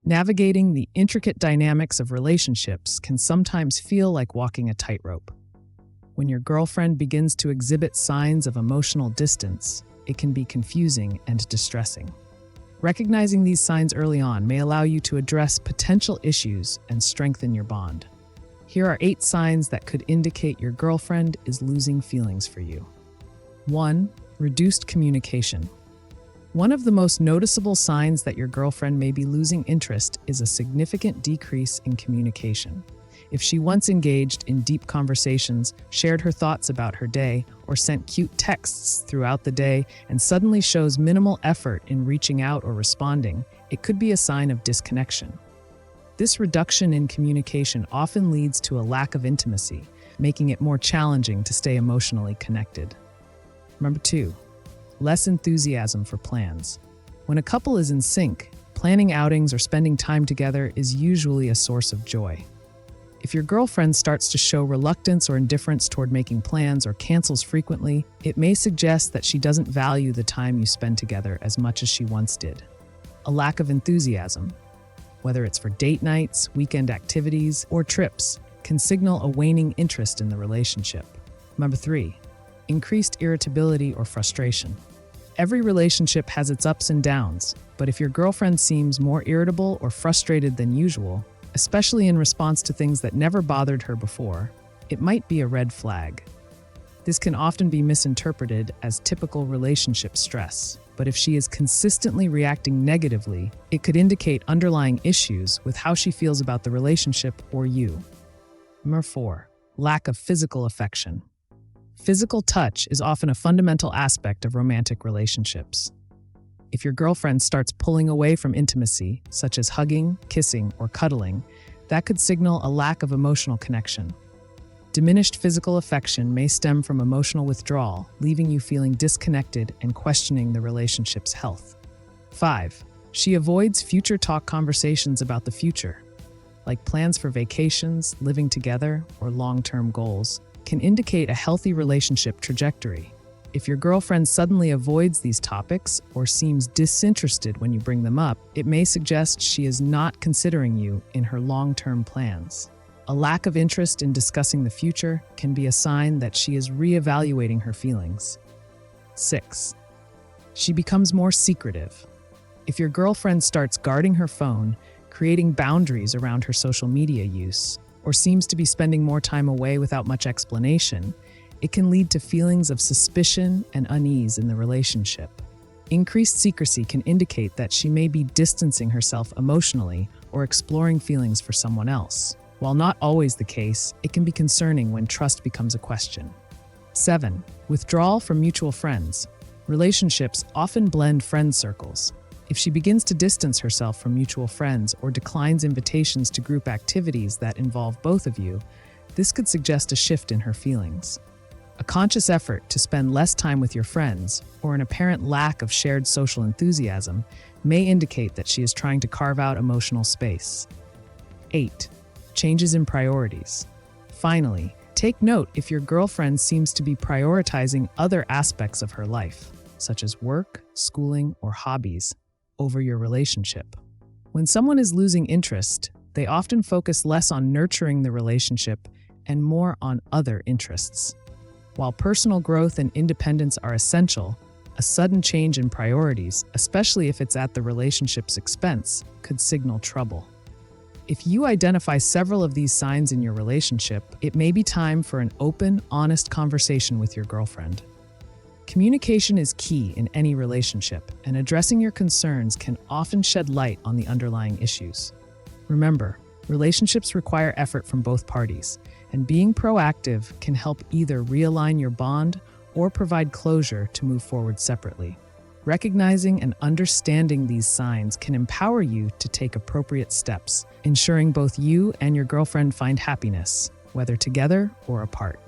Navigating the intricate dynamics of relationships can sometimes feel like walking a tightrope. When your girlfriend begins to exhibit signs of emotional distance, it can be confusing and distressing. Recognizing these signs early on may allow you to address potential issues and strengthen your bond. Here are 8 signs that could indicate your girlfriend is losing feelings for you. 1. Reduced communication. One of the most noticeable signs that your girlfriend may be losing interest is a significant decrease in communication. If she once engaged in deep conversations, shared her thoughts about her day, or sent cute texts throughout the day and suddenly shows minimal effort in reaching out or responding, it could be a sign of disconnection. This reduction in communication often leads to a lack of intimacy, making it more challenging to stay emotionally connected. Number 2. Less enthusiasm for plans. When a couple is in sync, planning outings or spending time together is usually a source of joy. If your girlfriend starts to show reluctance or indifference toward making plans or cancels frequently, it may suggest that she doesn't value the time you spend together as much as she once did. A lack of enthusiasm, whether it's for date nights, weekend activities, or trips, can signal a waning interest in the relationship. Number 3. Increased irritability or frustration. Every relationship has its ups and downs, but if your girlfriend seems more irritable or frustrated than usual, especially in response to things that never bothered her before, it might be a red flag. This can often be misinterpreted as typical relationship stress, but if she is consistently reacting negatively, it could indicate underlying issues with how she feels about the relationship or you. Number 4. Lack of physical affection. Physical touch is often a fundamental aspect of romantic relationships. If your girlfriend starts pulling away from intimacy, such as hugging, kissing, or cuddling, that could signal a lack of emotional connection. Diminished physical affection may stem from emotional withdrawal, leaving you feeling disconnected and questioning the relationship's health. 5. She avoids future talk conversations about the future, like plans for vacations, living together, or long-term goals, can indicate a healthy relationship trajectory. If your girlfriend suddenly avoids these topics or seems disinterested when you bring them up, it may suggest she is not considering you in her long-term plans. A lack of interest in discussing the future can be a sign that she is reevaluating her feelings. 6. She becomes more secretive. If your girlfriend starts guarding her phone, creating boundaries around her social media use, or seems to be spending more time away without much explanation, it can lead to feelings of suspicion and unease in the relationship. Increased secrecy can indicate that she may be distancing herself emotionally or exploring feelings for someone else. While not always the case, it can be concerning when trust becomes a question. 7. Withdrawal from mutual friends. Relationships often blend friend circles. If she begins to distance herself from mutual friends or declines invitations to group activities that involve both of you, this could suggest a shift in her feelings. A conscious effort to spend less time with your friends, or an apparent lack of shared social enthusiasm, may indicate that she is trying to carve out emotional space. 8. Changes in priorities. Finally, take note if your girlfriend seems to be prioritizing other aspects of her life, such as work, schooling, or hobbies, over your relationship. When someone is losing interest, they often focus less on nurturing the relationship and more on other interests. While personal growth and independence are essential, a sudden change in priorities, especially if it's at the relationship's expense, could signal trouble. If you identify several of these signs in your relationship, it may be time for an open, honest conversation with your girlfriend. Communication is key in any relationship, and addressing your concerns can often shed light on the underlying issues. Remember, relationships require effort from both parties, and being proactive can help either realign your bond or provide closure to move forward separately. Recognizing and understanding these signs can empower you to take appropriate steps, ensuring both you and your girlfriend find happiness, whether together or apart.